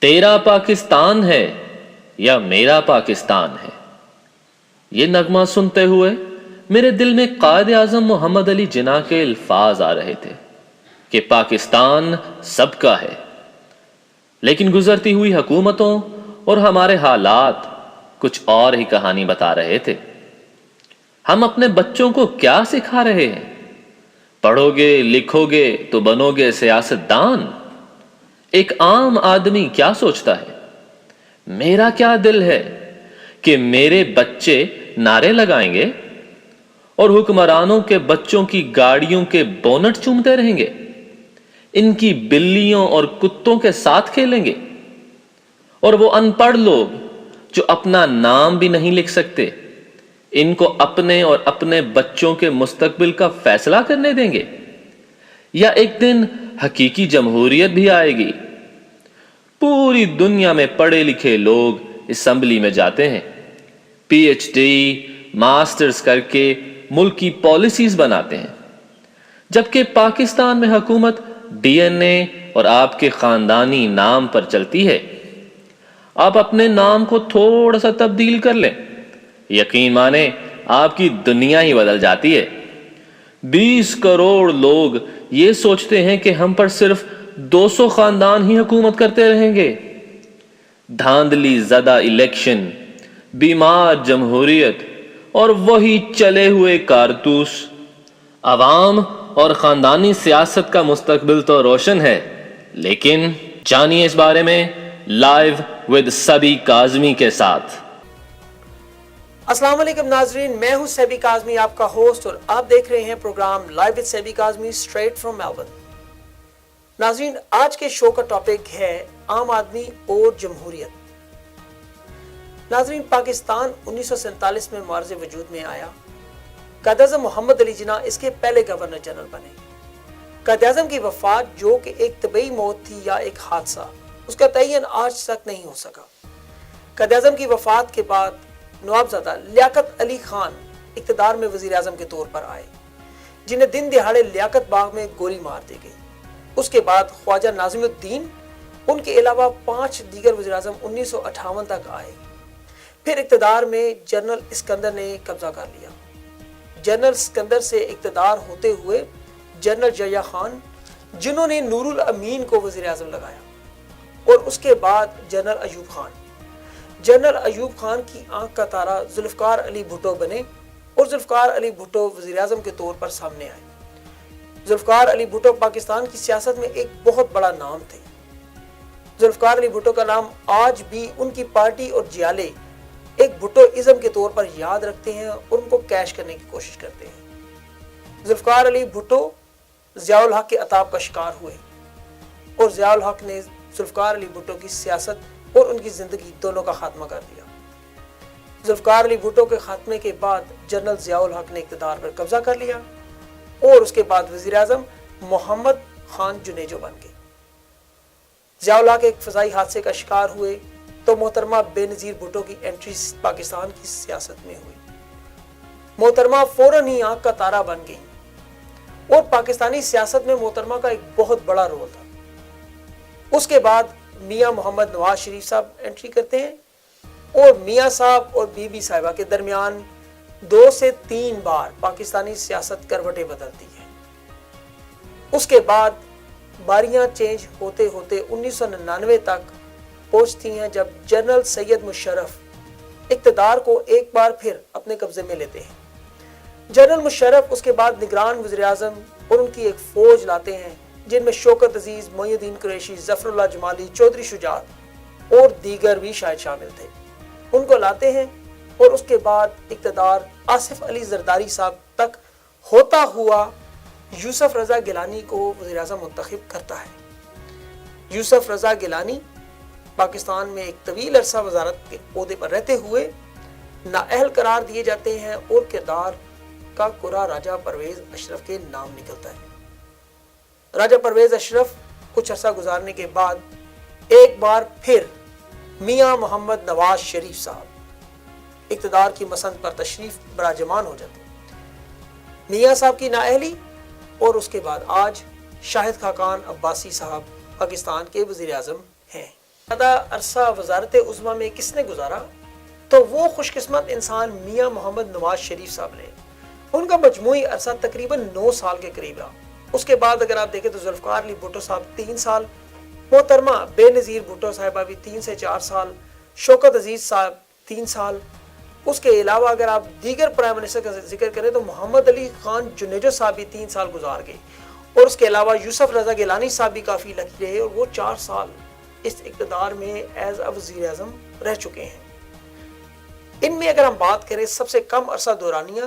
تیرا پاکستان ہے یا میرا پاکستان ہے؟ یہ نغمہ سنتے ہوئے میرے دل میں قائد اعظم محمد علی جناح کے الفاظ آ رہے تھے کہ پاکستان سب کا ہے، لیکن گزرتی ہوئی حکومتوں اور ہمارے حالات کچھ اور ہی کہانی بتا رہے تھے۔ ہم اپنے بچوں کو کیا سکھا رہے ہیں؟ پڑھو گے لکھو گے تو بنو گے سیاست دان؟ ایک عام آدمی کیا سوچتا ہے؟ میرا کیا دل ہے کہ میرے بچے نعرے لگائیں گے اور حکمرانوں کے بچوں کی گاڑیوں کے بونٹ چومتے رہیں گے، ان کی بلیوں اور کتوں کے ساتھ کھیلیں گے، اور وہ ان پڑھ لوگ جو اپنا نام بھی نہیں لکھ سکتے ان کو اپنے اور اپنے بچوں کے مستقبل کا فیصلہ کرنے دیں گے؟ یا ایک دن حقیقی جمہوریت بھی آئے گی؟ پوری دنیا میں پڑھے لکھے لوگ اسمبلی میں جاتے ہیں، پی ایچ ڈی ماسٹرز کر کے ملک کی پالیسیز بناتے ہیں، جبکہ پاکستان میں حکومت ڈی این اے اور آپ کے خاندانی نام پر چلتی ہے۔ آپ اپنے نام کو تھوڑا سا تبدیل کر لیں، یقین مانیں آپ کی دنیا ہی بدل جاتی ہے۔ 20 کروڑ لوگ یہ سوچتے ہیں کہ ہم پر صرف 200 خاندان ہی حکومت کرتے رہیں گے۔ دھاندلی زدہ الیکشن، بیمار جمہوریت اور وہی چلے ہوئے کارتوس۔ عوام اور خاندانی سیاست کا مستقبل تو روشن ہے، لیکن جانیے اس بارے میں لائیو ود سبی کاظمی کے ساتھ۔ السلام علیکم ناظرین، میں ہوں سیبی کاظمی، آپ کا ہوسٹ، اور آپ دیکھ رہے ہیں program live with Sebi Kazmi straight from Melbourne. ناظرین، آج کے شو کا ٹاپک ہے عام آدمی اور جمہوریت۔ ناظرین، پاکستان 1947 میں معرض وجود میں آیا۔ قائد اعظم محمد علی جناح اس کے پہلے گورنر جنرل بنے۔ قائد اعظم کی وفات جو کہ ایک طبعی موت تھی یا ایک حادثہ، اس کا تعین آج تک نہیں ہو سکا۔ قائد اعظم کی وفات کے بعد نوابزادہ لیاقت علی خان اقتدار میں وزیر اعظم کے طور پر آئے، جنہیں دن دہاڑے لیاقت باغ میں گولی مار دی گئی۔ اس کے بعد خواجہ ناظم الدین، ان کے علاوہ 5 دیگر وزیر اعظم 1958 تک آئے۔ پھر اقتدار میں جنرل اسکندر نے قبضہ کر لیا۔ جنرل اسکندر سے اقتدار ہوتے ہوئے جنرل ضیاء خان، جنہوں نے نور الامین کو وزیر اعظم لگایا، اور اس کے بعد جنرل ایوب خان۔ جنرل ایوب خان کی آنکھ کا تارا ذوالفقار علی بھٹو بنے، اور ذوالفقار علی بھٹو وزیر اعظم کے طور پر سامنے آئے۔ ذوالفقار علی بھٹو پاکستان کی سیاست میں ایک بہت بڑا نام تھے۔ ذوالفقار علی بھٹو کا نام آج بھی ان کی پارٹی اور جیالے ایک بھٹو ازم کے طور پر یاد رکھتے ہیں اور ان کو کیش کرنے کی کوشش کرتے ہیں۔ ذوالفقار علی بھٹو ضیاء الحق کے عطاب کا شکار ہوئے، اور ضیاء الحق نے ذوالفقار علی بھٹو کی سیاست اور ان کی زندگی دونوں کا خاتمہ کر دیا۔ ذوالفقار علی بھٹو کے خاتمے کے بعد جنرل ضیاء الحق نے اقتدار پر قبضہ کر لیا، اور اس کے بعد وزیر اعظم محمد خان جنیجو بن گئے۔ ضیاء الحق ایک فضائی حادثے کا شکار ہوئے تو محترمہ بے نظیر بھٹو کی انٹری پاکستان کی سیاست میں ہوئی۔ محترمہ فوراً ہی آنکھ کا تارا بن گئی، اور پاکستانی سیاست میں محترمہ کا ایک بہت بڑا رول تھا۔ اس کے بعد میاں محمد نواز شریف صاحب انٹری کرتے ہیں، اور میاں صاحب اور بی بی صاحبہ کے درمیان 2 سے 3 بار پاکستانی سیاست کروٹیں بدلتی ہے۔ اس کے بعد باریاں چینج ہوتے ہوتے 1999 تک پہنچتی ہیں، جب جنرل سید مشرف اقتدار کو ایک بار پھر اپنے قبضے میں لیتے ہیں۔ جنرل مشرف اس کے بعد نگران وزیر اعظم اور ان کی ایک فوج لاتے ہیں، جن میں شوکت عزیز، معین الدین قریشی، ظفر اللہ جمالی، چودھری شجاعت اور دیگر بھی شاید شامل تھے۔ ان کو لاتے ہیں، اور اس کے بعد اقتدار آصف علی زرداری صاحب تک ہوتا ہوا یوسف رضا گیلانی کو وزیر اعظم منتخب کرتا ہے۔ یوسف رضا گیلانی پاکستان میں ایک طویل عرصہ وزارت کے عہدے پر رہتے ہوئے نااہل قرار دیے جاتے ہیں، اور کردار کا قرعہ راجہ پرویز اشرف کے نام نکلتا ہے۔ راجہ پرویز اشرف کچھ عرصہ گزارنے کے بعد ایک بار پھر میاں محمد نواز شریف صاحب اقتدار کی مسند پر تشریف براجمان ہو جاتے ہیں۔ میاں صاحب کی نااہلی، اور اس کے بعد آج شاہد خاقان عباسی صاحب پاکستان کے وزیر اعظم ہیں۔ زیادہ عرصہ وزارت عظمیٰ میں کس نے گزارا؟ تو وہ خوش قسمت انسان میاں محمد نواز شریف صاحب نے. ان کا مجموعی عرصہ تقریباً 9 سال کے قریب رہا. اس کے بعد اگر آپ دیکھیں تو ذوالفقار علی بھٹو صاحب 3 سال، محترمہ بے نظیر بھٹو صاحبہ بھی 3 سے 4 سال، شوکت عزیز صاحب 3 سال. اس کے علاوہ اگر آپ دیگر پرائم منسٹر کا ذکر کریں تو محمد علی خان جنیجو صاحب بھی 3 سال گزار گئے، اور اس کے علاوہ یوسف رضا گیلانی صاحب بھی کافی لکی رہے اور وہ 4 سال اس اقتدار میں ایز اے وزیر اعظم رہ چکے ہیں. ان میں اگر ہم بات کریں سب سے کم عرصہ دورانیہ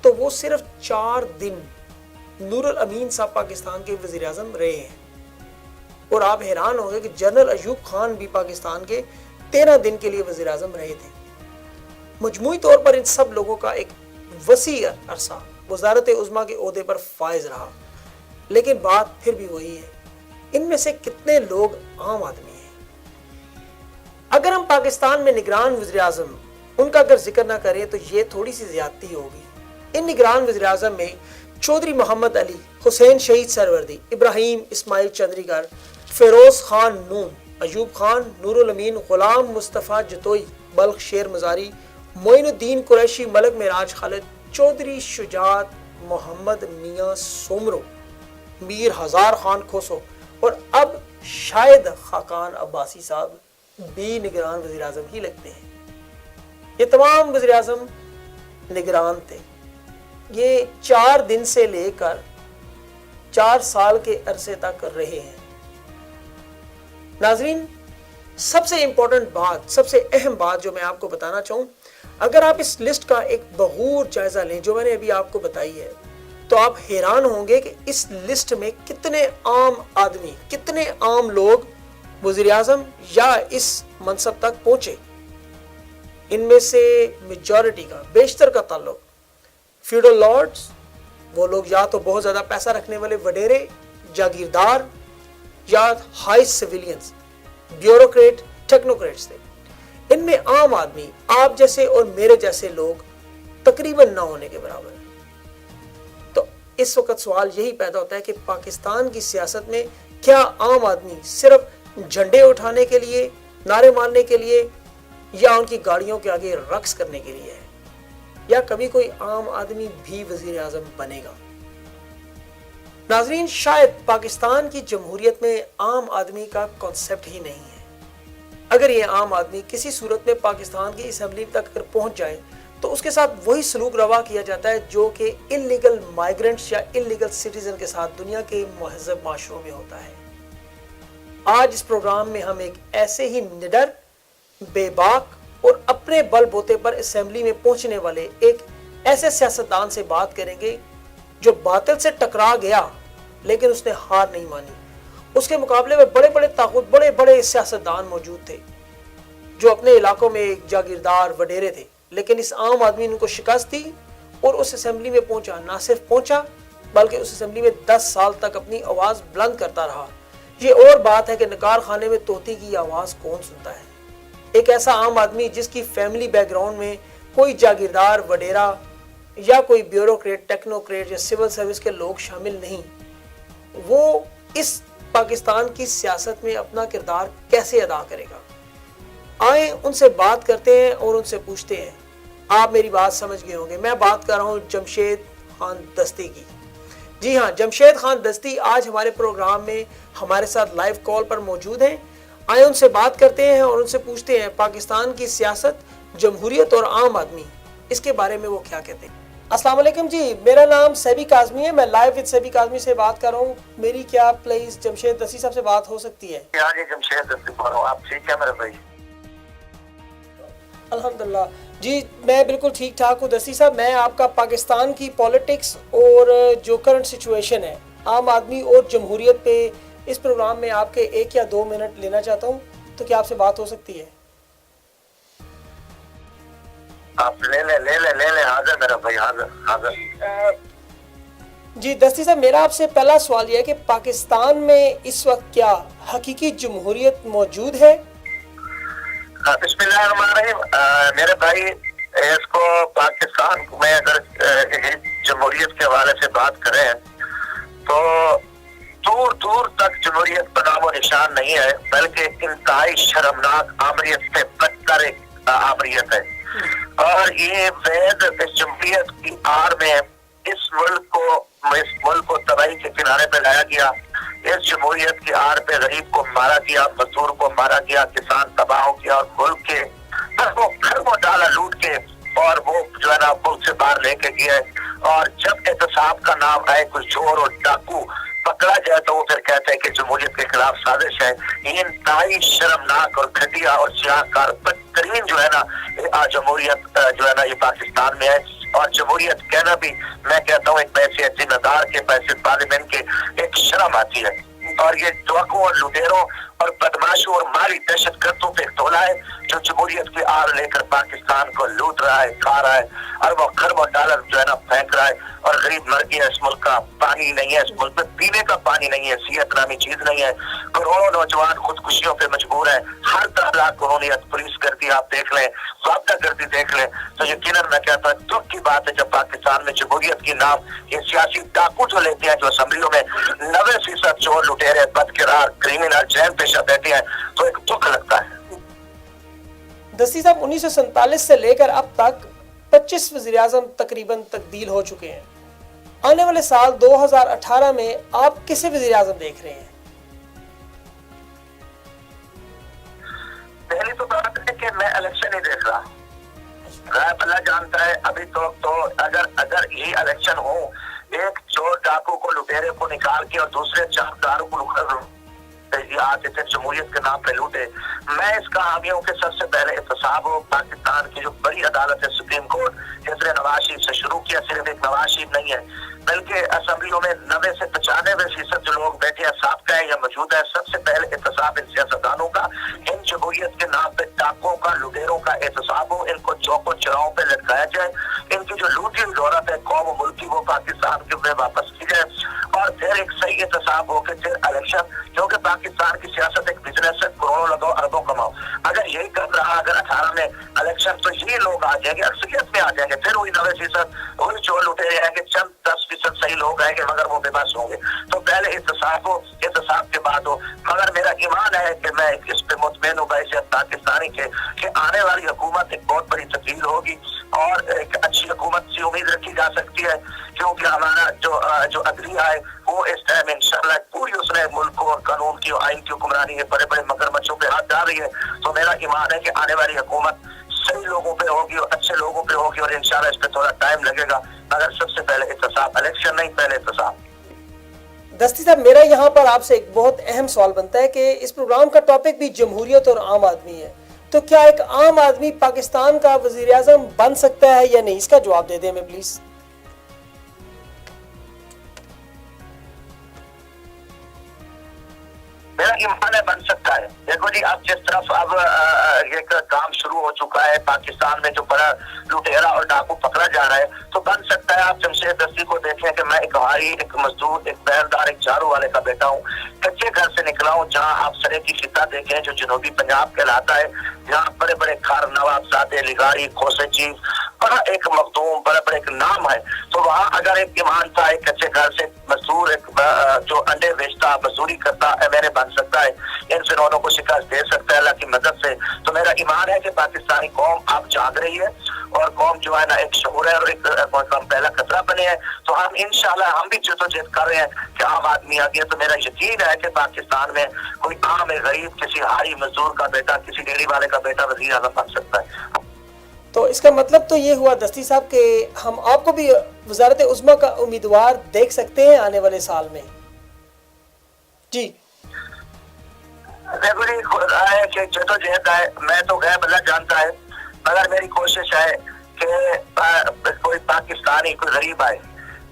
تو وہ صرف 4 دن نور الامین صاحب پاکستان کے وزیر اعظم رہے ہیں. اور آپ حیران ہوں گے کہ جنرل ایوب خان بھی پاکستان کے 13 دن کے لیے وزیر اعظم رہے تھے. مجموعی طور پر ان سب لوگوں کا ایک وسیع عرصہ وزارت عظمیٰ کے عہدے پر فائز رہا. لیکن بات پھر بھی وہی ہے، ان میں سے کتنے لوگ عام آدمی ہیں؟ اگر ہم پاکستان میں نگران وزیر اعظم ان کا اگر ذکر نہ کریں تو یہ تھوڑی سی زیادتی ہوگی. ان نگران وزیر اعظم میں چودھری محمد علی، حسین شہید سروردی، ابراہیم اسماعیل چندریگر، فیروز خان نون، ایوب خان، نور الامین، غلام مصطفیٰ جتوئی، بلخ شیر مزاری، معین الدین قریشی، ملک معراج خالد، چودھری شجاعت محمد میاں سومرو، میر ہزار خان کھوسو، اور اب شاید خاقان عباسی صاحب بھی نگران وزیر اعظم ہی لگتے ہیں. یہ تمام وزیر اعظم نگران تھے. یہ 4 دن سے لے کر 4 سال کے عرصے تک رہے ہیں. ناظرین، سب سے امپورٹنٹ بات، سب سے اہم بات جو میں آپ کو بتانا چاہوں، اگر آپ اس لسٹ کا ایک بغور جائزہ لیں جو میں نے ابھی آپ کو بتائی ہے تو آپ حیران ہوں گے کہ اس لسٹ میں کتنے عام آدمی، کتنے عام لوگ وزیر اعظم یا اس منصب تک پہنچے. ان میں سے میجورٹی کا، بیشتر کا تعلق فیوڈل لارڈز، وہ لوگ یا تو بہت زیادہ پیسہ رکھنے والے وڈیرے، جاگیردار، یا ہائی سویلینز، بیوروکریٹ، ٹیکنوکریٹس تھے. ان میں عام آدمی، آپ جیسے اور میرے جیسے لوگ تقریباً نہ ہونے کے برابر. تو اس وقت سوال یہی پیدا ہوتا ہے کہ پاکستان کی سیاست میں کیا عام آدمی صرف جھنڈے اٹھانے کے لیے، نعرے مارنے کے لیے، یا ان کی گاڑیوں کے آگے رقص کرنے کے لیے ہے، یا کبھی کوئی عام آدمی بھی وزیر اعظم بنے گا؟ ناظرین، شاید پاکستان کی جمہوریت میں عام آدمی کا کانسیپٹ ہی نہیں ہے. اگر یہ عام آدمی کسی صورت میں پاکستان کی اسمبلی تک اگر پہنچ جائے تو اس کے ساتھ وہی سلوک روا کیا جاتا ہے جو کہ انلیگل مائیگرنٹس یا انلیگل سٹیزن کے ساتھ دنیا کے مہذب معاشروں میں ہوتا ہے. آج اس پروگرام میں ہم ایک ایسے ہی نڈر، بے باک اور اپنے بل بوتے پر اسمبلی میں پہنچنے والے ایک ایسے سیاستدان سے بات کریں گے جو باطل سے ٹکرا گیا لیکن اس نے ہار نہیں مانی. اس کے مقابلے میں بڑے بڑے طاغوت، بڑے بڑے سیاستدان موجود تھے جو اپنے علاقوں میں ایک جاگیردار وڈیرے تھے، لیکن اس عام آدمی نے ان کو شکست دی اور اس اسمبلی میں پہنچا. نہ صرف پہنچا بلکہ اس اسمبلی میں 10 سال تک اپنی آواز بلند کرتا رہا. یہ اور بات ہے کہ نکار خانے میں طوطی کی آواز کون سنتا ہے. ایک ایسا عام آدمی جس کی فیملی بیک گراؤنڈ میں کوئی جاگیردار وڈیرا یا کوئی بیوروکریٹ، ٹیکنوکریٹ یا سول سروس کے لوگ شامل نہیں، وہ اس پاکستان کی سیاست میں اپنا کردار کیسے ادا کرے گا؟ آئیں ان سے بات کرتے ہیں اور ان سے پوچھتے ہیں. آپ میری بات سمجھ گئے ہوں گے، میں بات کر رہا ہوں جمشید خان دستی کی. جی ہاں، جمشید خان دستی آج ہمارے پروگرام میں ہمارے ساتھ لائیو کال پر موجود ہیں. آئیں ان سے بات کرتے ہیں اور ان سے پوچھتے ہیں پاکستان کی سیاست، جمہوریت اور عام آدمی، اس کے بارے میں وہ کیا کہتے ہیں. السلام علیکم جی، میرا نام سیبی کاظمی ہے، میں لائیو وتھ سیبی کاظمی سے بات کر رہا ہوں. میری کیا پلیز جمشید دستی صاحب سے بات ہو سکتی ہے؟ جی جمشید دستی بول رہا ہوں. آپ ٹھیک ہے میرے بھائی؟ الحمدللہ جی، میں بالکل ٹھیک ٹھاک ہوں. دستی صاحب، میں آپ کا پاکستان کی پولیٹکس اور جو کرنٹ سچویشن ہے عام آدمی اور جمہوریت پہ اس پروگرام میں آپ کے 1 یا 2 منٹ لینا چاہتا ہوں. تو کیا آپ سے بات ہو سکتی ہے؟ آپ لے لیں. حاضر میرا بھائی، حاضر. جی دستی صاحب، میرا آپ سے پہلا سوال یہ ہے کہ پاکستان میں اس وقت کیا حقیقی جمہوریت موجود ہے؟ بسم اللہ الرحمن الرحیم. میرے بھائی، اس کو پاکستان میں اگر جمہوریت کے حوالے سے بات کریں تو दूर दूर तक जमहूरियत का नामो निशान नहीं है, बल्कि इंतहाई शर्मनाक आमरीत से बदतर एक आमरीत है। और ये वैद इस जमहूरियत की आड़ में इस मुल्क को तबाही के किनारे पे लाया गया। इस जमहूरियत की आड़ पे गरीब को मारा गया, मजदूर को मारा गया, किसान तबाह हो गया और मुल्क के खरबों डाला लूट के और वो जो है ना मुल्क से बाहर लेके गया। और जब एहतसाब का नाम आए, कुछ चोर और डाकू पकड़ा जाए तो वो फिर कहते हैं कि जमहूरियत के खिलाफ साजिश है। ये इंतहाई शर्मनाक और घटिया और सियाहकार बदतरीन जो है ना जमहूरियत जो है ना ये पाकिस्तान में है। और जमहूरियत कहना भी मैं कहता हूँ एक पैसे जिम्मेदार के, पैसे पार्लियामेंट के एक शर्म आती है। और ये डाकू और लुटेरों और बदमाशों और माली दहशत गर्दों पे तोला है जो जमहूरियत की आड़ लेकर पाकिस्तान को लूट रहा है, खा रहा है, अरबों खरबों डॉलर जो है ना फेंक रहा है। और गरीब मर गया, इस मुल्क का पानी नहीं है, इस मुल्क में पीने का पानी नहीं है, सेहत नामी चीज नहीं है। करोड़ों नौजवान खुदकुशियों पे मजबूर है। हर तरह कानूनियत पुलिस करती आप देख लें, वापदा करती देख लें। तो यकीनन मैं कहता हूँ दुख की बात है जब पाकिस्तान में जमहूरियत की नाम ये सियासी डाकू जो लेते हैं, जो असेंबलियों में 90% चोर लुटेरे बदकिरार क्रिमिनल जैन पेशा बैठे हैं, तो एक दुख लगता है। दस्ती साहब, 1947 से लेकर अब तक 25 वज़ीर-ए-आज़म तकरीबन तब्दील हो चुके हैं। आने वाले साल 2018 में आप किसे वज़ीर-ए-आज़म देख रहे हैं? पहली तो बात है कि मैं इलेक्शन नहीं देख रहा, राय अल्लाह जानता है। अभी तो अगर ये इलेक्शन हो, एक चोर डाकू को लुटेरे को निकाल के और दूसरे चाकदारों को आते थे जमहूरियत के नाम पे लूटे, मैं इसका हामियों के सबसे पहले एहतसाब हो। पाकिस्तान की जो बड़ी अदालत है सुप्रीम कोर्ट, जिसने नवाज शरीफ से शुरू किया, सिर्फ एक नवाज शरीफ नहीं है बल्कि असेंबलियों में 90 से 95% जो लोग बैठे हैं, साबका है या मौजूदा है, सबसे पहले एहतसाब इन सियासतदानों का, इन जमहूरियत के नाम पे डाकुओं का, लुटेरों का एहतसाब हो। इनको चौकों चौराहों पे लटकाया जाए। इनकी जो लूटी हुई दौलत है कौम और मुल्क की, वो पाकिस्तान के में वापस की जाए। और फिर एक सही एहतसाब हो कि फिर इलेक्शन, क्योंकि पाकिस्तान की सियासत एक बिजनेस है, करोड़ों लगाओ अरबों कमाओ। अगर यही कर रहा, अगर 18 में इलेक्शन, तो ये लोग आ जाएंगे, अक्सरियत में आ जाएंगे, फिर वही 90% वही चोर लुटेरे आएंगे, चंद 10% सही लोग आएंगे मगर वो बेबस होंगे। तो पहले एहतसाब हो, एहतसाब के बाद हो। मगर मेरा ईमान है कि मैं इस पे मुतमईन हूँ बैसियत पाकिस्तानी के कि आने वाली हुकूमत एक बहुत बड़ी तब्दील होगी और एक अच्छी हुकूमत से उम्मीद रखी जा सकती है। क्योंकि हमारा जो अदलिया है वो इस टाइम इंशाल्लाह पूरी उसने मुल्क को और कानून की और आइन की हुक्मरानी है, बड़े बड़े मगरमच्छों पे हाथ डाल रही है। तो मेरा ईमान है कि आने वाली हुकूमत सही लोगों पे होगी और अच्छे लोगों पे होगी और इंशाल्लाह इस पे थोड़ा टाइम लगेगा, मगर सबसे पहले एहतसाब, इलेक्शन नहीं, पहले एहतसाब। दस्ती साहब, मेरा यहाँ पर आपसे एक बहुत अहम सवाल बनता है कि इस प्रोग्राम का टॉपिक भी जमहूरियत और आम आदमी है, तो क्या एक आम आदमी पाकिस्तान का वज़ीर-ए-आज़म बन सकता है या नहीं? इसका जवाब दे दें हमें प्लीज। मेरा ईमान है बन सकता है। देखो जी, अब जिस तरफ अब एक काम शुरू हो चुका है पाकिस्तान में, जो बड़ा लुटेरा और डाकू पकड़ा जा रहा है, तो बन सकता है। आप जमशेद दस्ती को देखें कि मैं एक भाई, एक मजदूर, एक बहनदार, एक झाड़ू वाले का बेटा हूँ, कच्चे घर से निकला हूँ। जहाँ आप सरे की खिता देखें जो जनूबी पंजाब कहलाता है, जहाँ बड़े बड़े खार नवाबजादे, लिगारी, खोसे चीज, बड़ा एक मखदूम, बड़ा बड़ा एक नाम है। तो वहाँ अगर एक ईमान था, एक कच्चे घर से मजदूर, एक जो अंडे बेचता, मजदूरी करता, मैंने बन सकता है, इन फिरौनों को शिकस्त दे सकता है अल्लाह की मदद से। तो मेरा ईमान है कि पाकिस्तानी कौम अब जाग रही है और कौम जो है ना एक शऊर है और एक पहला खतरा बने हैं। तो हम इंशाल्लाह हम भी जद्दोजहद कर रहे हैं कि आम आदमी आ गया। तो मेरा यकीन है कि पाकिस्तान में कोई आम गरीब, किसी हारी मजदूर का बेटा, किसी डेयरी वाले का बेटा वज़ीर आज़म बन सकता है। तो इसका मतलब तो ये हुआ दस्ती साहब कि हम आपको भी वज़ारत उज़्मा का उम्मीदवार देख सकते हैं आने वाले साल में? जी देखो जी, है कि जद्दोजहद है, मैं तो गैब अल्लाह जानता है, मगर मेरी कोशिश है कि कोई पाकिस्तानी, कोई गरीब आए,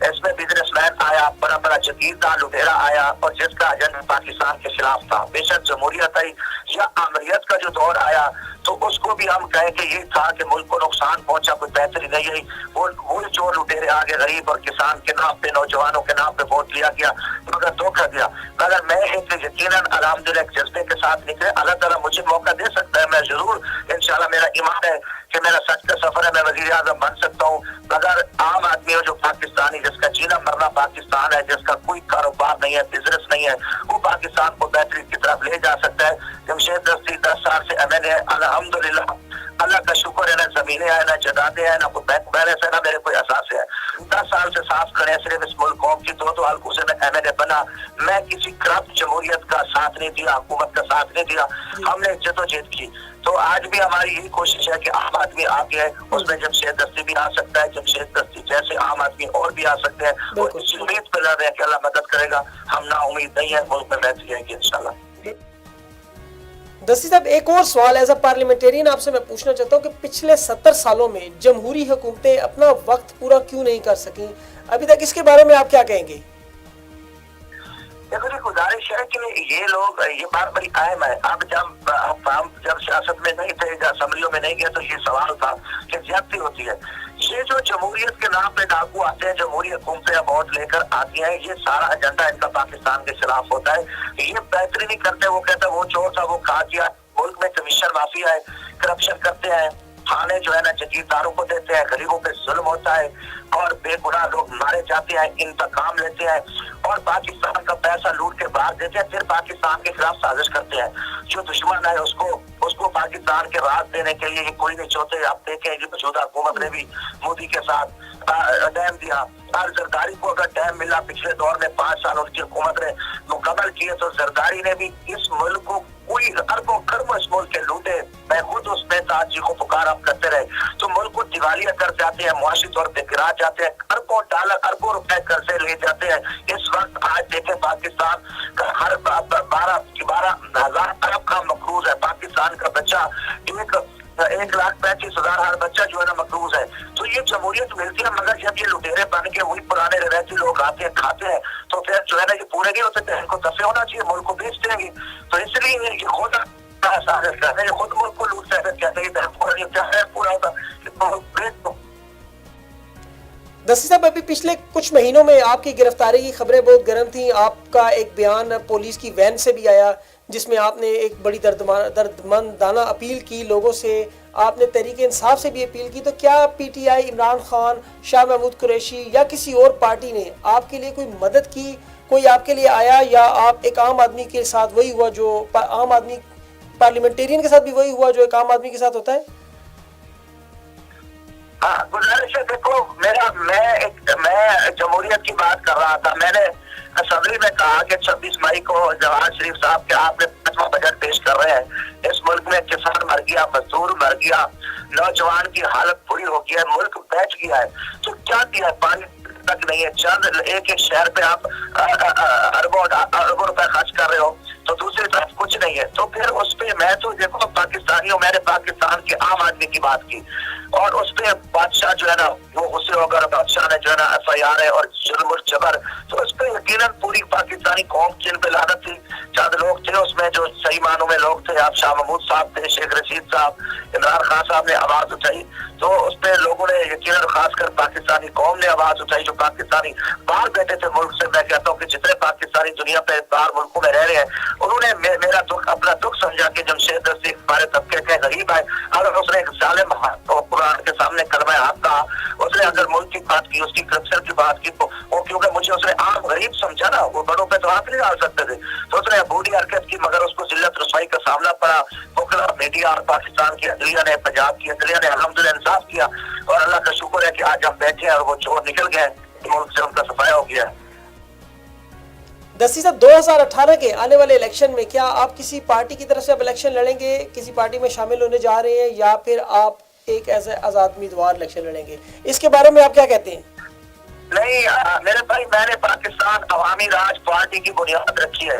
इसमें बिजनेसमैन आया, बड़ा बड़ा जगीरदार लुटेरा आया और जिसका एजेंडा पाकिस्तान के खिलाफ था, बेशक जमहूरियत आई या आमरीत का जो दौर आया, तो उसको भी हम कहें कि ये था कि मुल्क को नुकसान पहुंचा, कोई बेहतरी नहीं आई। वो चोर लुटेरे आगे गरीब और किसान के नाम पे, नौजवानों के नाम पे वोट लिया गया, मगर धोखा दिया। मगर मैं एक यकीनन अल्हम्दुलिल्लाह एक जज्बे के साथ निकले, अल्लाह ताला मुझे मौका दे सकता है, मैं जरूर इंशाल्लाह, मेरा ईमान है कि मेरा सच का सफर है, मैं वज़ीर आज़म बन सकता हूँ। मगर आम आदमी जो पाकिस्तानी, जिसका जीना मरना अपना पाकिस्तान है जिसका कोई कारोबार नहीं है, बिजनेस नहीं है, वो पाकिस्तान को बेहतरीन की तरफ ले जा सकता है। जमशेद दस्ती 10 साल से MNA, अल्हम्दुलिल्लाह अल्लाह का शुक्र है, ना जमीनें हैं, ना जदादे हैं, ना कोई बैंक बैलेंस है, ना मेरे कोई असासे है। 10 साल से साफ खड़े सिर्फ इस मुल्क कौम की 2 हल्कों से मैं MNA बना। मैं किसी करप्ट जमहूरियत का साथ नहीं दिया, हुकूमत का साथ नहीं दिया, हमने जद्दोजहद की। तो आज भी हमारी यही कोशिश है कि आम आदमी आगे है, उसमें जमशेद दस्ती भी आ सकता है, जमशेद दस्ती जैसे आम आदमी और भी आ सकते हैं, और इसी उम्मीद पर लड़ रहे हैं कि अल्लाह मदद करेगा। हम ना उम्मीद नहीं है, मुल्क में बेहतरी आएगी इंशाल्लाह। दस्ती साहब, एक और सवाल एज अ पार्लियामेंटेरियन आपसे मैं पूछना चाहता हूँ कि पिछले 70 सालों में जमहूरी हुकूमतें अपना वक्त पूरा क्यों नहीं कर सकी अभी तक, इसके बारे में आप क्या कहेंगे? देखो जी, गुजारिश है कि ये लोग, ये बात बड़ी अहम है। अब जब सियासत में नहीं थे, असम्बलियों में नहीं गए, तो ये सवाल था कि ज्यादती होती है। ये जो जमहूरियत के नाम पे डाकू आते हैं, जमहूरी हुकूमतें वोट लेकर आती हैं, ये सारा एजेंडा इनका पाकिस्तान के खिलाफ होता है। ये बेहतरी नहीं करते, वो कहते हैं वो चोर था, वो खा किया। मुल्क में कमीशन माफिया है, करप्शन करते हैं, थाने जो है ना जगीरदारों को देते हैं, गरीबों पे जुल्म होता है और बेगुनाह लोग मारे जाते हैं, इंतकाम लेते हैं और पाकिस्तान का पैसा लूट के बाहर देते हैं, फिर पाकिस्तान के खिलाफ साजिश करते हैं। जो दुश्मन है उसको पाकिस्तान के राज देने के लिए ये कोई नहीं चाहते। आप देखें कि मौजूदा हुकूमत ने भी मोदी के साथ डैम दिया, और जरदारी को अगर डैम मिला पिछले दौर में 5 साल उनकी हुकूमत ने मुकम्मल किए, तो जरदारी ने भी इस मुल्क को कोई अरबों खरबों इस मुल्क के लूटे। मैं खुद उसमें ताजी को पुकार आप करते रहे, तो मुल्क को दिवालिया कर जाते हैं, मुआशी तौर पे गिरा जाते हैं, अरबों डॉलर अरबों रुपए कर्जे ले जाते हैं। इस वक्त आज देखें पाकिस्तान का हर 12,000 अरब का मकरूज है। पाकिस्तान का बच्चा 1,35,000 हर बच्चा जो है ना मकरूज है। तो ये जमहूरियत मिलती है, मगर जब ये लुटेरे बन के वही पुराने रवायती लोग आते हैं, खाते हैं, तो फिर जो है ना ये पूरे नहीं होते, इनको दफे होना चाहिए, मुल्क को बेच देंगे। तो इसलिए ये खुद साजिश करते हैं, ये खुद मुल्क को लूट कहते हैं पूरा होता बेच दो। दस्ती साहब, अभी पिछले कुछ महीनों में आपकी गिरफ्तारी की खबरें बहुत गर्म थी। आपका एक बयान पुलिस की वैन से भी आया जिसमें आपने एक बड़ी दर्दमंदाना अपील की लोगों से, आपने तहरीक इंसाफ से भी अपील की। तो क्या PTI, इमरान खान, शाह महमूद कुरैशी या किसी और पार्टी ने आपके लिए कोई मदद की, कोई आपके लिए आया, या आप एक आम आदमी के साथ वही हुआ जो आम आदमी पार्लियामेंटेरियन के साथ भी वही हुआ जो एक आम आदमी के साथ होता है? हाँ, गुजारिश है, देखो मैं जमहूरियत की बात कर रहा था। मैंने असम्बली में कहा कि 26 मई को जवाहर शरीफ साहब के आपने 5वां बजट पेश कर रहे हैं। इस मुल्क में किसान मर गया, मजदूर मर गया, नौजवान की हालत बुरी हो गई है, मुल्क बैठ गया है। तो क्या किया? पानी तक नहीं है। चंद एक शहर पे आप अरबों रुपए खर्च कर रहे हो, तो दूसरी तरफ कुछ नहीं है। तो फिर उस पे मैं तो देखो पाकिस्तानी हूँ, मैंने पाकिस्तान के आम आदमी की बात की, और उस पे बादशाह जो है ना वो गुस्से होकर बादशाह ने जो है ना FIR है और जुल्म और जबर, तो उस पे यकीनन पूरी पाकिस्तानी कौम जिन पे लानत थी। चंद लोग थे उसमें जो सही मानों में लोग थे, आप शाह महमूद साहब थे, शेख रशीद साहब, इमरान खान साहब ने आवाज उठाई, तो उस पे लोगों ने यकीनन खासकर पाकिस्तानी कौम ने आवाज उठाई जो पाकिस्तानी बाहर बैठे थे मुल्क से। मैं कहता हूँ कि जितने पाकिस्तानी दुनिया पे बाहर मुल्कों में रह रहे हैं, उन्होंने मेरा दुख अपना दुख समझा कि जमशेद दस्ती हमारे तबके के गरीब है, अगर उसने एक जालिम कुरान के सामने कलमा हाथ कहा, उसने अगर मुल्क की बात की, उसकी करप्शन की बात की, तो वो क्योंकि मुझे उसने आम गरीब समझा ना, वो बड़ों पे तो हाथ नहीं डाल सकते थे, तो उसने अबूरी हरकत की, मगर उसको जिल्लत रसवाई का सामना पड़ा। मुकला मीडिया और पाकिस्तान की अदलिया ने, पंजाब की अदलिया ने अल्हम्दुलिल्लाह इंसाफ किया, और अल्लाह का शुक्र है कि आज हम बैठे हैं और वो चोर निकल गए, मुल्क से उनका सफाया हो गया। दस्ती साहब, 2018 के आने वाले इलेक्शन में क्या आप किसी पार्टी की तरफ से अब इलेक्शन लड़ेंगे, किसी पार्टी में शामिल होने जा रहे हैं, या फिर आप एक ऐसे आजाद उम्मीदवार इलेक्शन लड़ेंगे? इसके बारे में आप क्या कहते हैं? नहीं मेरे भाई, मैंने पाकिस्तान अवामी राज पार्टी की बुनियाद रखी है,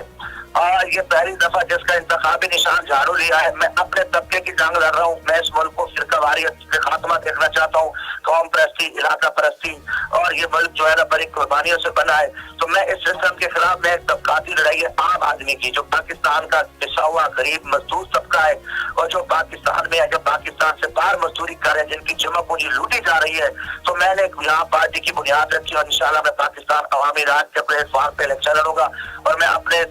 और ये पहली दफा जिसका इंतखाबी निशान झाड़ू लिया है। मैं अपने तबके की जंग लड़ रहा हूँ। मैं इस मुल्क को फिरकावारियत का खात्मा देखना चाहता हूँ, कौम परस्ती, इलाका परस्ती, और ये मुल्क जो है ना बड़ी कुर्बानियों से बना है। तो मैं इस सिस्टम के खिलाफ, मैं एक तबकाती लड़ाई है आम आदमी की, जो पाकिस्तान का पिसा हुआ गरीब मजदूर तबका है, और जो पाकिस्तान में है, जो पाकिस्तान से बाहर मजदूरी कर रहे हैं, जिनकी जमा पूंजी लूटी जा रही है। तो मैंने यहाँ पार्टी की बुनियाद रखी, और इंशाल्लाह मैं पाकिस्तान अवामी राज के प्लेटफॉर्म पे इलेक्शन लड़ूंगा, और मैं अपने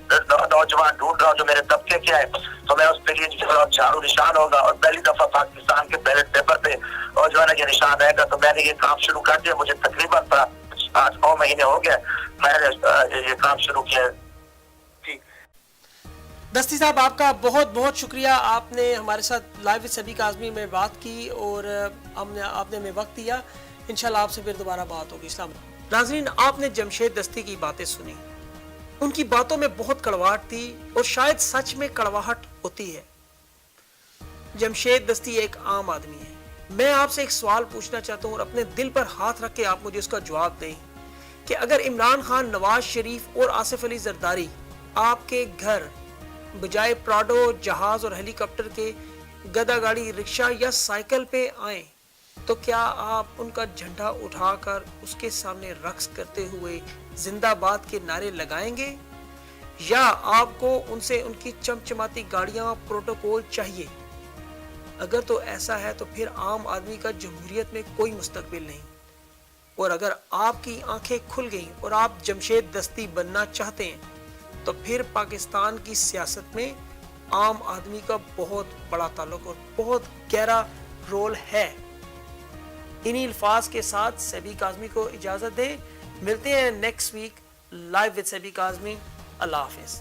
नौजवान ढूंढ रहा हूँ जो मेरे तबके के है, तो मैं उस पे झाड़ू निशान होगा, और पहली दफा पाकिस्तान के बैलेट पेपर पे और जो है ना ये निशान रहेगा। तो मैंने ये काम शुरू कर दिया, मुझे तकरीबन 8-9 महीने हो गए मैंने ये काम शुरू किया। जी दस्ती साहब, आपका बहुत बहुत शुक्रिया, आपने हमारे साथ लाइव विद सभी काज़मी में बात की और आपने हमें वक्त दिया। इंशाल्लाह आपसे फिर दोबारा बात होगी। इस्लाम। नाज़रीन, आपने जमशेद दस्ती की बातें सुनी। उनकी बातों में बहुत कड़वाहट थी और शायद सच में कड़वाहट होती है। जमशेद दस्ती एक आम आदमी है। मैं आपसे एक सवाल पूछना चाहता हूँ और अपने दिल पर हाथ रख के आप मुझे उसका जवाब दें कि अगर इमरान खान, नवाज शरीफ और आसिफ अली जरदारी आपके घर बजाय प्राडो, जहाज और हेलीकॉप्टर के गदा गाड़ी, रिक्शा या साइकिल पे आए तो क्या आप उनका झंडा उठाकर उसके सामने रक्स करते हुए जिंदाबाद के नारे लगाएंगे, या आपको उनसे उनकी चमचमाती गाड़ियां, प्रोटोकॉल चाहिए? अगर तो ऐसा है तो फिर आम आदमी का जमहूरियत में कोई मुस्तकबिल नहीं। और अगर आपकी आंखें खुल गईं और आप जमशेद दस्ती बनना चाहते हैं तो फिर पाकिस्तान की सियासत में आम आदमी का बहुत बड़ा ताल्लुक और बहुत गहरा रोल है। इन्हीं अल्फाज के साथ सेबी काज़मी को इजाजत दें। मिलते हैं next week live with Sebi Kazmi. अल्लाह हाफिज़।